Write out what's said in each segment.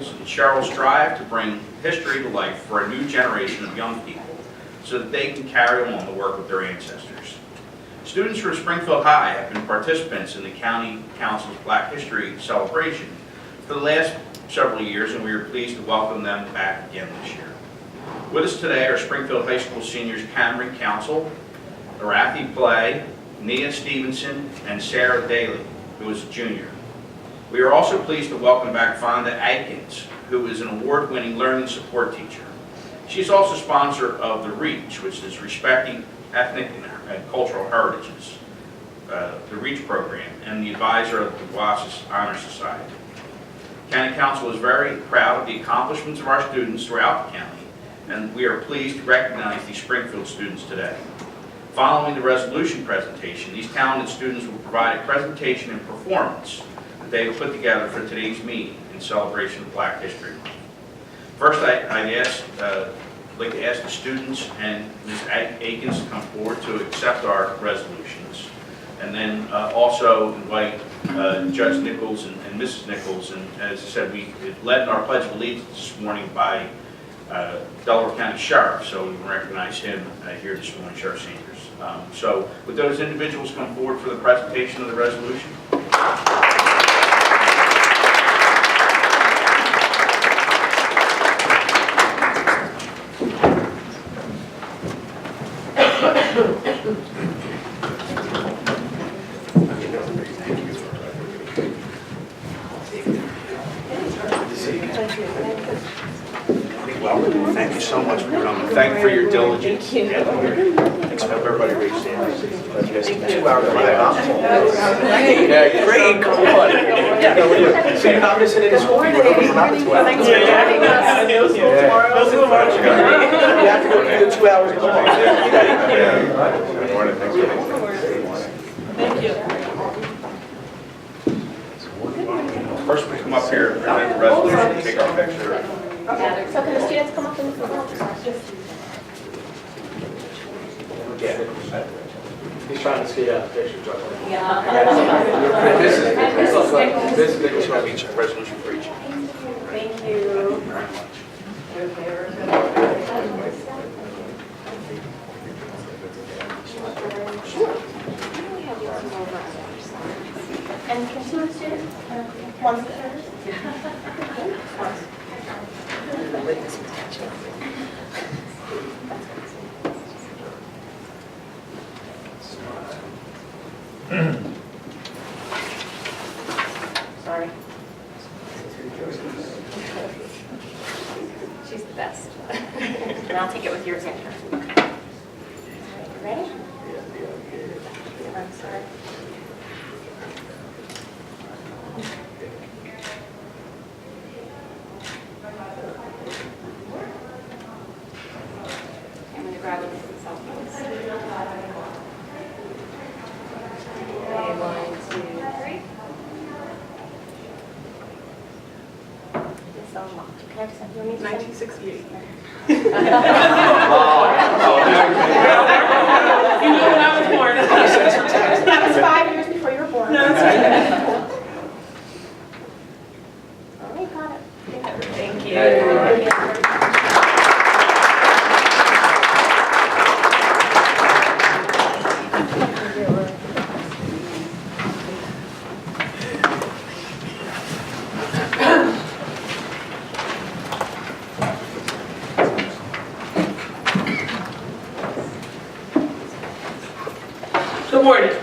Nichols and Cheryl strive to bring history to life for a new generation of young people so that they can carry on the work of their ancestors. Students from Springfield High have been participants in the County Council's Black History Celebration for the last several years, and we are pleased to welcome them back again this year. With us today are Springfield High School seniors Cameron Council, Arathi Play, Nia Stevenson, and Sarah Daly, who is a junior. We are also pleased to welcome back Fonda Adkins, who is an award-winning learning support teacher. She's also sponsor of the REACH, which is Respecting Ethnic and Cultural Heritages, the REACH program, and the advisor of the Wasis Honor Society. County Council is very proud of the accomplishments of our students throughout the county, and we are pleased to recognize these Springfield students today. Following the resolution presentation, these talented students will provide a presentation and performance that they have put together for today's meeting in celebration of Black History Month. First, I'd like to ask the students and Ms. Akins to come forward to accept our resolutions, and then also invite Judge Nichols and Mrs. Nichols. And as I said, we led in our Pledge of Allegiance this morning by Delaware County Sheriff, so we recognize him here this morning, Sheriff Sanders. So would those individuals come forward for the presentation of the resolution? Well, thank you so much for coming. Thank you for your diligence. Thank you. Thanks for everybody raised their hand. 2 hours of yeah, great. Come on. So you're not missing any school? We're not 2 hours. Thanks for joining us. No school tomorrow. You have to go do 2 hours tomorrow. Good morning. Thanks for Thank you. First, we come up here and present the resolution, take our picture. So can the students come up and Yeah. He's trying to see a picture. Yeah. This is This will be a resolution for each. Thank you. Very much. And can two students? One student? Sorry. She's the best. And I'll take it with yours after. Ready? I'm sorry. I'm going to grab it with cell phones. Okay, 1, 2, 3. It's unlocked. Can I just have your name? 1968. You You knew when I was born. That was 5 years before you were born. No, that's right. All right, got it. Thank you. Thank you. Good morning.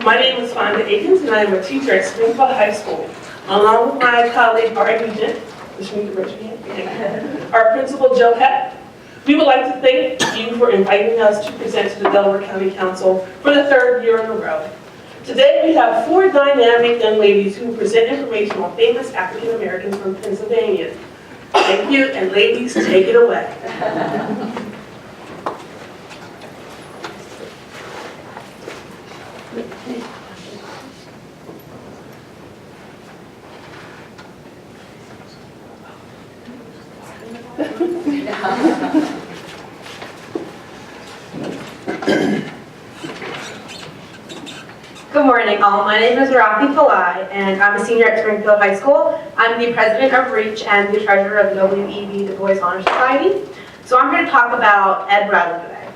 My name is Fonda Akins, and I am a teacher at Springfield High School. Along with my colleague, Art Nugent, which means to raise your hand, our principal, Joe Heck, we would like to thank you for inviting us to present to the Delaware County Council for the 3rd year in a row. Today, we have 4 dynamic young ladies who will present information on famous African Americans from Pennsylvania. Thank you, and ladies, take it away. Good morning. morning, all. My name is Rafi Falai, and I'm a senior at Springfield High School. I'm the president of REACH and the treasurer of the W.E.B. Du Bois Honor Society. So I'm here to talk about Ed Bradley today.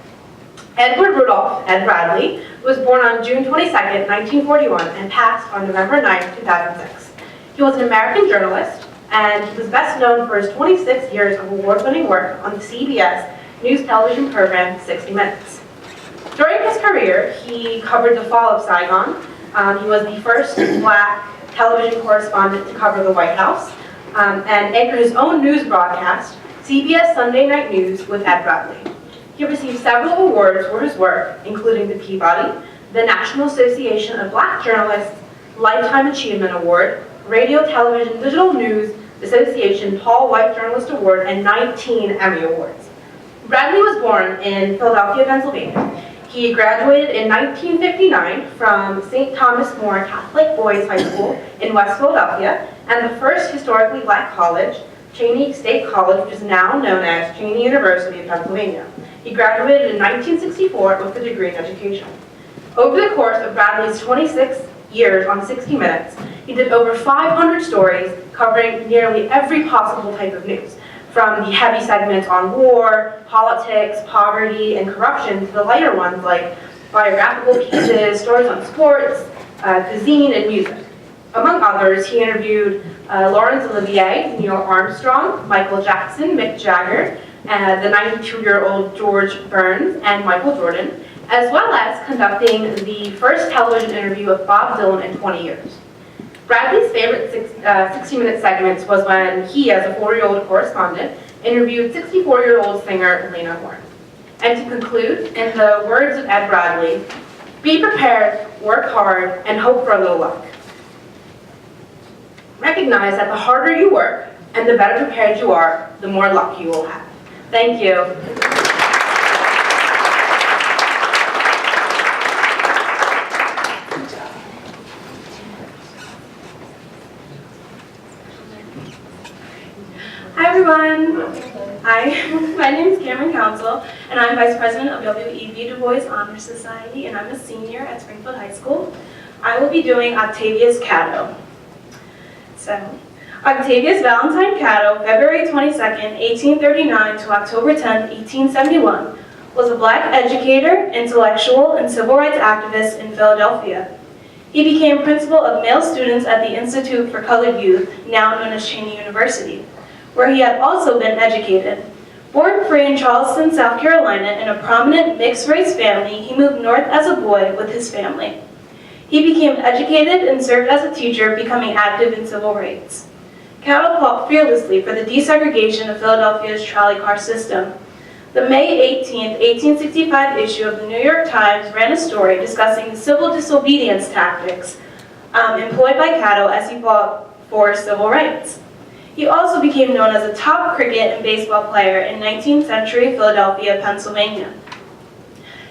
Edward Rudolph Ed Bradley was born on June 22nd, 1941, and passed on November 9th, 2006. He was an American journalist, and he was best known for his 26 years of award-winning work on the CBS news television program 60 Minutes. During his career, he covered the fall of Saigon. He was the first black television correspondent to cover the White House, and anchored his own news broadcast, CBS Sunday Night News with Ed Bradley. He received several awards for his work, including the Peabody, the National Association of Black Journalists Lifetime Achievement Award, Radio Television Digital News Association Tall White Journalist Award, and 19 Emmy Awards. Bradley was born in Philadelphia, Pennsylvania. He graduated in 1959 from St. Thomas More Catholic Boys High School in West Philadelphia, and the first historically black college, Cheyney State College, which is now known as Cheyney University of Pennsylvania. He graduated in 1964 with a degree in education. Over the course of Bradley's 26 years on 60 Minutes, he did over 500 stories covering nearly every possible type of news, from the heavy segments on war, politics, poverty, and corruption to the lighter ones like biographical pieces, stories on sports, cuisine, and music. Among others, he interviewed Laurence Olivier, Neil Armstrong, Michael Jackson, Mick Jagger, the 92-year-old George Burns, and Michael Jordan, as well as conducting the first television interview with Bob Dylan in 20 years. Bradley's favorite 60-minute segments was when he, as a 40-year-old correspondent, interviewed 64-year-old singer Lena Horne. And to conclude, in the words of Ed Bradley, be prepared, work hard, and hope for a little luck. Recognize that the harder you work and the better prepared you are, the more luck you will have. Thank you. Hi everyone. Hi, my name is Cameron Council, and I'm Vice President of W.E.B. Du Bois Honor Society, and I'm a senior at Springfield High School. I will be doing Octavius Catto. So, Octavius Valentine Catto, February 22nd, 1839 to October 10th, 1871, was a black educator, intellectual, and civil rights activist in Philadelphia. He became principal of male students at the Institute for Colored Youth, now known as Cheyney University, where he had also been educated. Born free in Charleston, South Carolina, in a prominent mixed-race family, he moved north as a boy with his family. He became educated and served as a teacher, becoming active in civil rights. Catto fought fearlessly for the desegregation of Philadelphia's trolley car system. The May 18, 1865 issue of the New York Times ran a story discussing the civil disobedience tactics employed by Catto as he fought for civil rights. He also became known as a top cricket and baseball player in 19th century Philadelphia, Pennsylvania.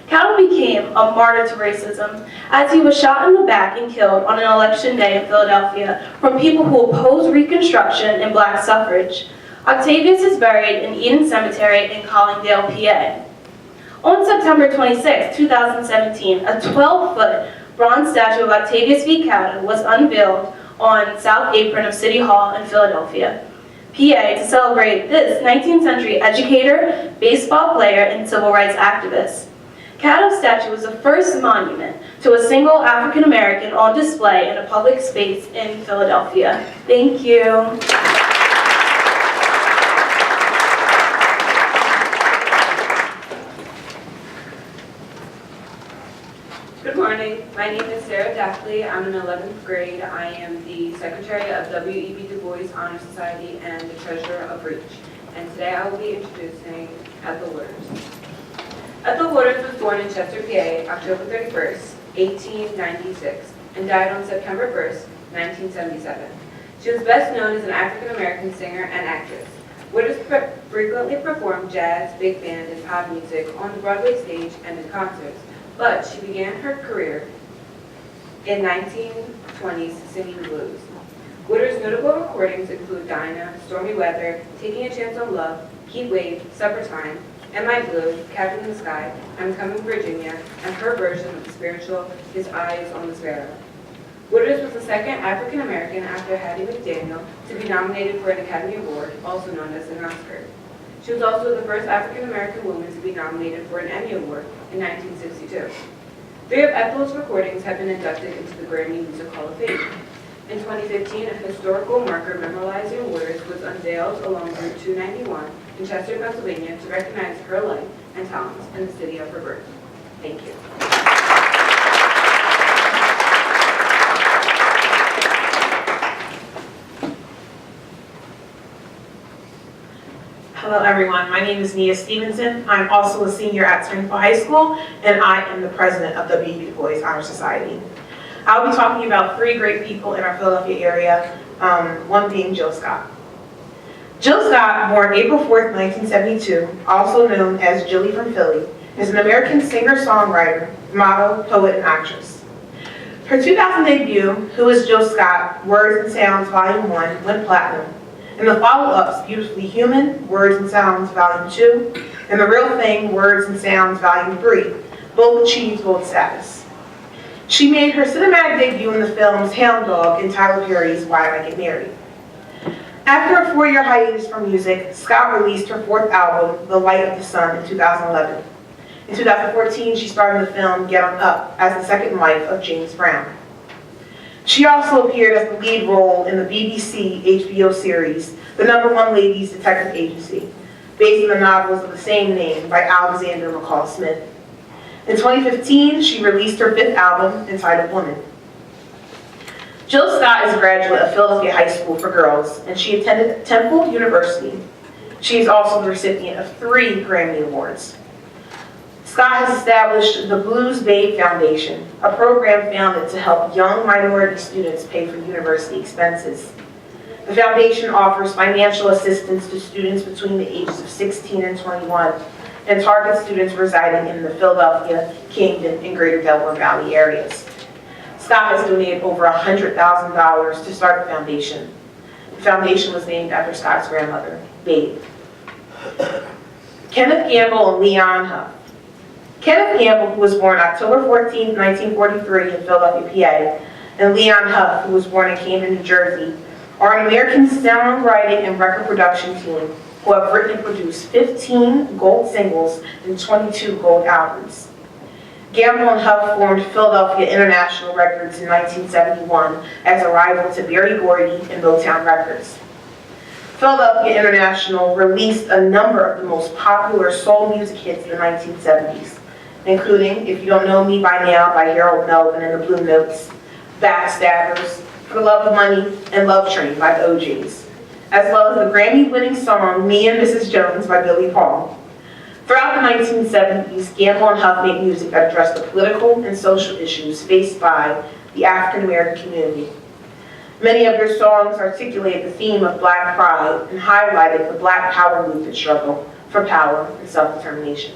Catto became a martyr to racism as he was shot in the back and killed on an election day in Philadelphia from people who opposed Reconstruction and black suffrage. Octavius is buried in Eden Cemetery in Collingdale, PA. On September 26, 2017, a 12-foot bronze statue of Octavius V. Catto was unveiled on South Apron of City Hall in Philadelphia, PA, to celebrate this 19th century educator, baseball player, and civil rights activist. Catto's statue was the first monument to a single African American on display in a public space in Philadelphia. Thank you. Good morning. My name is Sarah Dackley. I'm in 11th grade. I am the secretary of W.E.B. Du Bois Honor Society and the treasurer of REACH. And today I will be introducing Ethel Waters. Ethel Waters was born in Chester, PA, October 31st, 1896, and died on September 1st, 1977. She was best known as an African-American singer and actress. Waters frequently performed jazz, big band, and pop music on the Broadway stage and in concerts, but she began her career in 1920s singing blues. Waters' notable recordings include Dinah, Stormy Weather, Taking a Chance on Love, Heat Wave, Supper Time, Am I Blue, Captain in the Sky, I'm Coming Virginia, and her version of the spiritual His Eyes on the Sparrow. Wooders was the second African American after Hattie McDaniel to be nominated for an Academy Award, also known as an Oscar. She was also the first African American woman to be nominated for an Emmy Award in 1962. 3 of Ethel's recordings have been inducted into the Grammy Music Hall of Fame. In 2015, a historical marker memorializing Wooders was unveiled along Route 291 in Chester, Pennsylvania to recognize her life and talents in the city of her birth. Thank you. Hello everyone, my name is Nia Stevenson. I'm also a senior at Springfield High School, and I am the president of WEB Du Bois Honor Society. I'll be talking about 3 great people in our Philadelphia area, one being Jill Scott. Jill Scott, born April 4th, 1972, also known as Jilly from Philly, is an American singer-songwriter, model, poet, and actress. Her 2000 debut, Who is Jill Scott? Words and Sounds, Volume 1, went platinum. And the follow-ups, Beautifully Human, Words and Sounds, Volume 2, and The Real Thing, Words and Sounds, Volume 3, both achieved gold status. She made her cinematic debut in the films Hound Dog and Tyler Perry's Why I Get Married. After a 4-year hiatus from music, Scott released her 4th album, The Light of the Sun, in 2011. In 2014, she starred in the film Get On Up as the second wife of James Brown. She also appeared as the lead role in the BBC HBO series, The #1 Ladies Detective Agency, based on the novels of the same name by Alexander McCall Smith. In 2015, she released her 5th album, entitled Woman. Jill Scott is a graduate of Philadelphia High School for Girls, and she attended Temple University. She is also the recipient of 3 Grammy Awards. Scott has established the Blues Babe Foundation, a program founded to help young minority students pay for university expenses. The foundation offers financial assistance to students between the ages of 16 and 21 and targets students residing in the Philadelphia, Camden, and Greater Delaware Valley areas. Scott has donated over $100,000 to start the foundation. The foundation was named after Scott's grandmother, Babe. Kenneth Gamble and Leon Huff. Kenneth Gamble, who was born October 14, 1943 in Philadelphia, PA, and Leon Huff, who was born in Camden, New Jersey, are an American songwriting and record production team who have written and produced 15 gold singles and 22 gold albums. Gamble and Huff formed Philadelphia International Records in 1971 as a rival to Berry Gordy and Motown Records. Philadelphia International released a number of the most popular soul music hits in the 1970s, including If You Don't Know Me By Now by Harold Melvin and the Blue Notes, Backstabbers, For the Love of Money, and Love Train by the OJs, as well as the Grammy-winning song Me and Mrs. Jones by Billy Paul. Throughout the 1970s, Gamble and Huff made music that addressed the political and social issues faced by the African American community. Many of their songs articulated the theme of Black pride and highlighted the Black Power movement struggle for power and self-determination.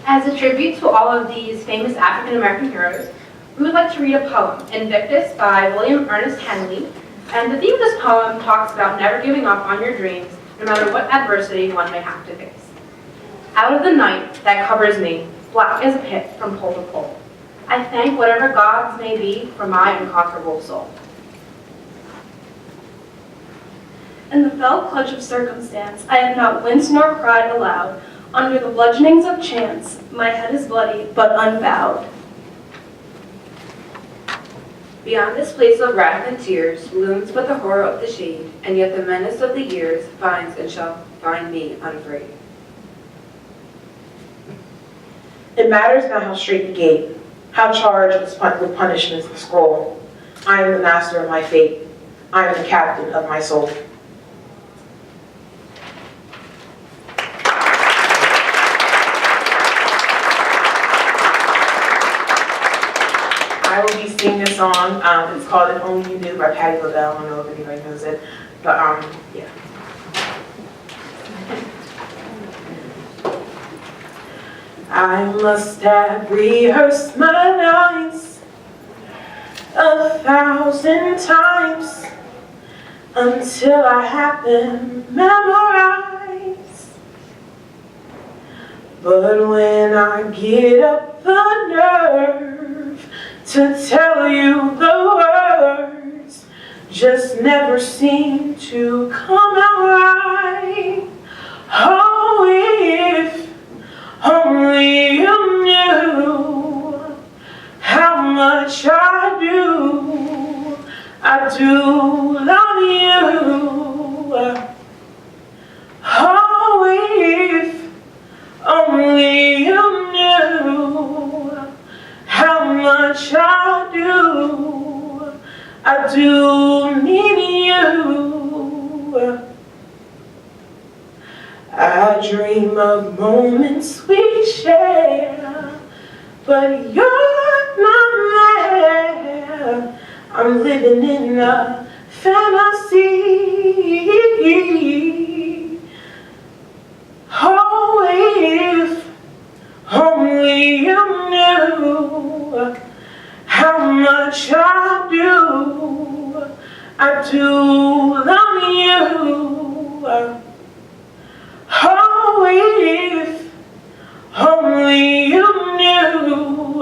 As a tribute to all of these famous African American heroes, we would like to read a poem, Invictus by William Ernest Henley. And the theme of this poem talks about never giving up on your dreams, no matter what adversity one may have to face. Out of the night that covers me, black as a pit from pole to pole, I thank whatever gods may be for my unconquerable soul. In the fell clutch of circumstance, I have not winced nor cried aloud. Under the bludgeonings of chance, my head is bloody but unbowed. Beyond this place of wrath and tears looms but the horror of the shade, and yet the menace of the years finds and shall find me unafraid. It matters not how straight the gate, how charged with punishments the scroll. I am the master of my fate. I am the captain of my soul. I will be singing this song. It's called If Only You Knew by Patti LaBelle. I don't know if anybody knows it, but yeah. I must have rehearsed my lines 1,000 times until I have them memorized. But when I get up the nerve to tell you the words, just never seem to come out right. Oh, if only you knew how much I do love you. Oh, if only you knew how much I do need you. I dream of moments we share, but you're not there. I'm living in a fantasy. Oh, if only you knew how much I do love you. Oh, if only you knew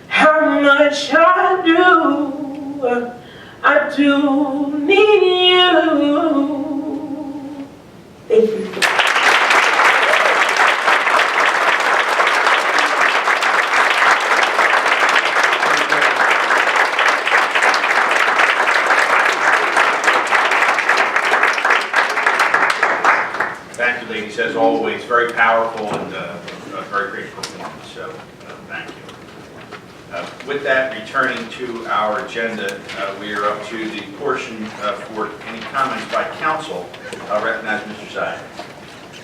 how much I do need you. Thank you. Thank you, ladies, as always, very powerful and a very great performance, so thank you. With that, returning to our agenda, we are up to the portion for any comments by council. I'll recognize Mr. Zia.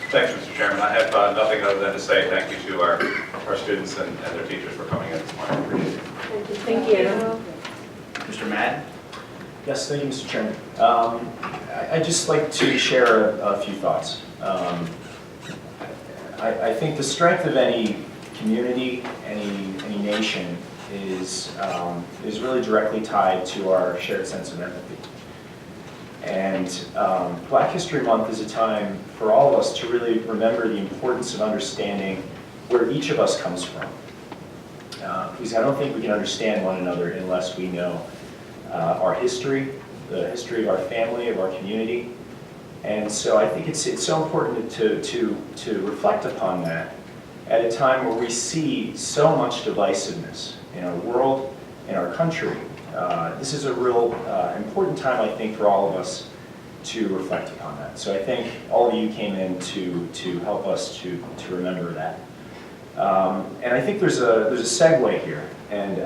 Thanks, Mr. Chairman. I have nothing other than to say thank you to our students and their teachers for coming in this morning. Appreciate it. Thank you. Mr. Madden? Yes, thank you, Mr. Chairman. I'd just like to share a few thoughts. I think the strength of any community, any nation, is really directly tied to our shared sense of empathy. And Black History Month is a time for all of us to really remember the importance of understanding where each of us comes from. Because I don't think we can understand one another unless we know our history, the history of our family, of our community. And so I think it's so important to reflect upon that at a time where we see so much divisiveness in our world, in our country. This is a real important time, I think, for all of us to reflect upon that. So I think all of you came in to help us to remember that. And I think there's a segue here, and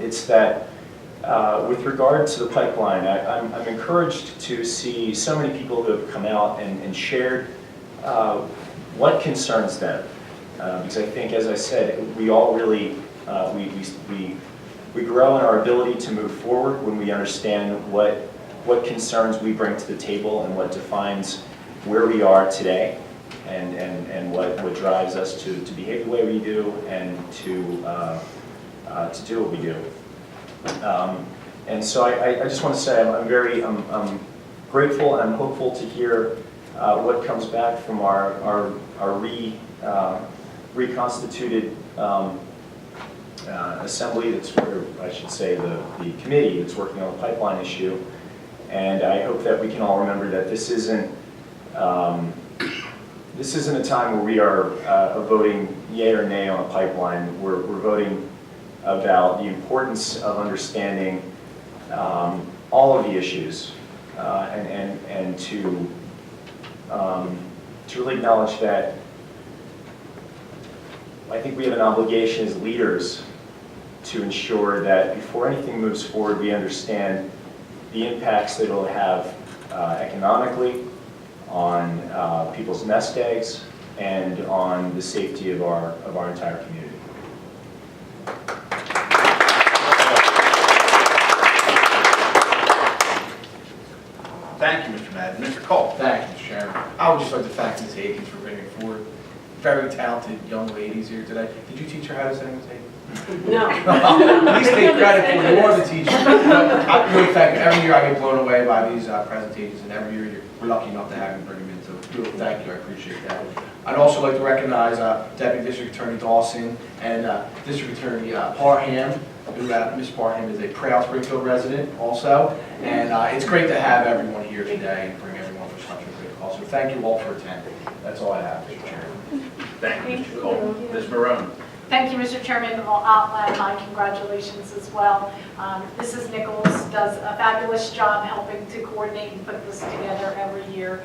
it's that with regard to the pipeline, I'm encouraged to see so many people who have come out and shared what concerns them. Because I think, as I said, we all really, we grow in our ability to move forward when we understand what concerns we bring to the table and what defines where we are today and what drives us to behave the way we do and to do what we do. And so I just want to say I'm grateful and I'm hopeful to hear what comes back from our reconstituted assembly, or I should say the committee that's working on the pipeline issue. And I hope that we can all remember that this isn't a time where we are voting yay or nay on a pipeline. We're voting about the importance of understanding all of the issues and to really acknowledge that I think we have an obligation as leaders to ensure that before anything moves forward, we understand the impacts that it will have economically on people's nest eggs and on the safety of our entire community. Thank you, Mr. Madden. Mr. Cole? Thank you, Mr. Chairman. I would just like to thank Ms. Akins for bringing forward very talented young ladies here today. Did you teach her how to sing, Ms. Akins? No. At least take credit for more of the teachers. I really thank you. Every year I get blown away by these presentations, and every year we're lucky enough to have you bring them in. So really thank you. I appreciate that. I'd also like to recognize Deputy District Attorney Dawson and District Attorney Parham, who Ms. Parham is a proud Springfield resident also. And it's great to have everyone here today and bring everyone for such a great cause. So thank you all for attending. That's all I have, Mr. Chairman. Thank you, Mr. Cole. Ms. Marone. Thank you, Mr. Chairman. I'll add my congratulations as well. Mrs. Nichols does a fabulous job helping to coordinate and put this together every year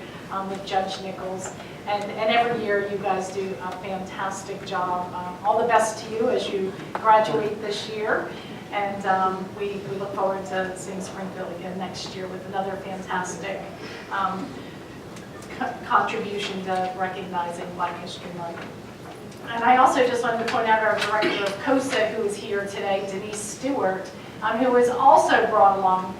with Judge Nichols. And every year you guys do a fantastic job. All the best to you as you graduate this year. And we look forward to seeing Springfield again next year with another fantastic contribution to recognizing Black History Month. And I also just wanted to point out our director of COSA, who is here today, Denise Stewart, who has also brought along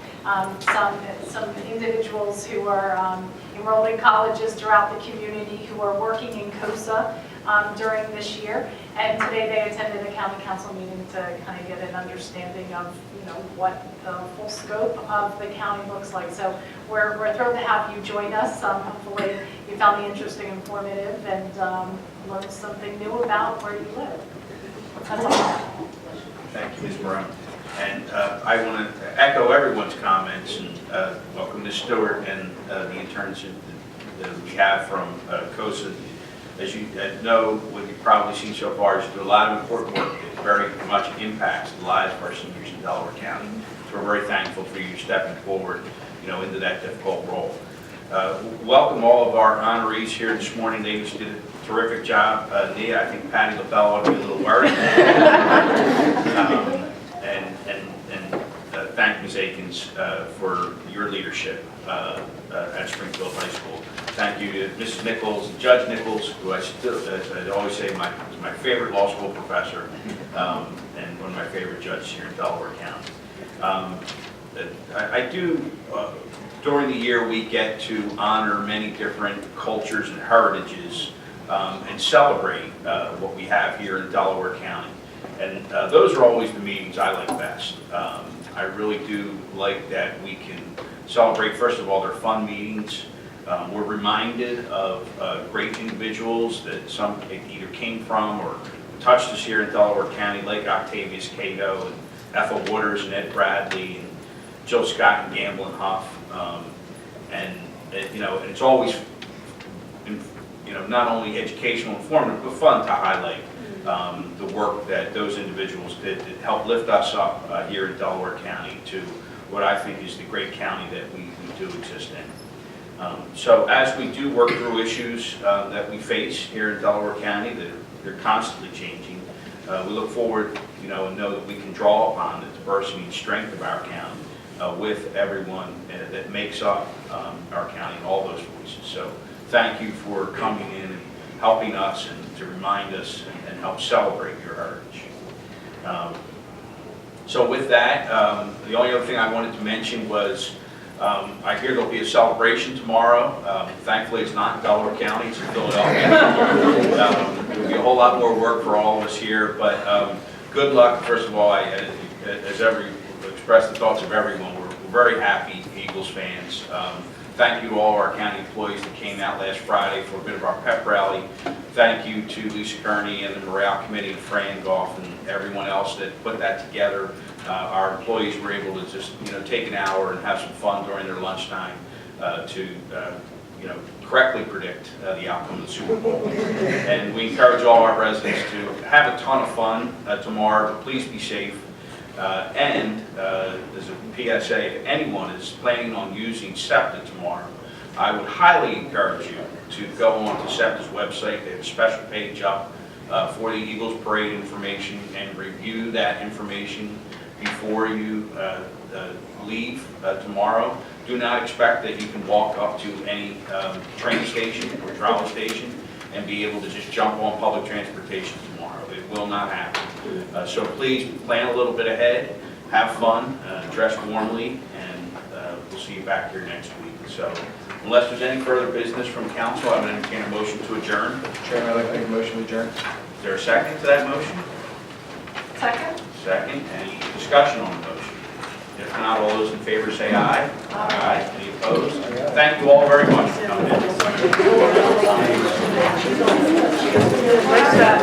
some individuals who are enrolled in colleges throughout the community who are working in COSA during this year. And today they attended a county council meeting to kind of get an understanding of, what the full scope of the county looks like. So we're thrilled to have you join us. Hopefully you found the interesting, informative, and learned something new about where you live. That's all. Thank you, Ms. Marone. And I want to echo everyone's comments and welcome Ms. Stewart and the internship that we have from COSA. As you know, what you've probably seen so far is you do a lot of important work that very much impacts the lives of our seniors in Delaware County. So we're very thankful for you stepping forward, into that difficult role. Welcome all of our honorees here this morning. They just did a terrific job. Nia, I think Patty LaBelle ought to be a little worried. Thank Ms. Akins for your leadership at Springfield High School. Thank you to Mrs. Nichols, Judge Nichols, who I always say is my favorite law school professor and one of my favorite judges here in Delaware County. I do, during the year, we get to honor many different cultures and heritages and celebrate what we have here in Delaware County. And those are always the meetings I like best. I really do like that we can celebrate, first of all, their fun meetings. We're reminded of great individuals that some either came from or touched us here in Delaware County, like Octavius Cato and Ethel Waters and Ed Bradley and Jill Scott and Gamble and Huff. And it's always, not only educational and informative, but fun to highlight the work that those individuals did that helped lift us up here in Delaware County to what I think is the great county that we do exist in. So as we do work through issues that we face here in Delaware County, they're constantly changing, we look forward, and know that we can draw upon the diversity and strength of our county with everyone that makes up our county and all those voices. So thank you for coming in and helping us and to remind us and help celebrate your heritage. So with that, the only other thing I wanted to mention was I hear there'll be a celebration tomorrow. Thankfully, it's not in Delaware County, it's in Philadelphia. There'll be a whole lot more work for all of us here, but good luck. First of all, express the thoughts of everyone. We're very happy Eagles fans. Thank you to all our county employees that came out last Friday for a bit of our pep rally. Thank you to Lisa Kearney and the Morale Committee and Fran Goff and everyone else that put that together. Our employees were able to just take an hour and have some fun during their lunchtime to correctly predict the outcome of the Super Bowl. And we encourage all our residents to have a ton of fun tomorrow, but please be safe. And there's a PSA, if anyone is planning on using SEPTA tomorrow, I would highly encourage you to go on to SEPTA's website. They have a special page up for the Eagles Parade information and review that information before you leave tomorrow. Do not expect that you can walk up to any train station or trolley station and be able to just jump on public transportation tomorrow. It will not happen. So please plan a little bit ahead, have fun, dress warmly, and we'll see you back here next week. So unless there's any further business from council, I would entertain a motion to adjourn. Chairman, I'd like to make a motion to adjourn. Is there a second to that motion? Second? Second. Any discussion on the motion? If not, all those in favor say aye. Aye. Any opposed? Thank you all very much for coming in. Nice job.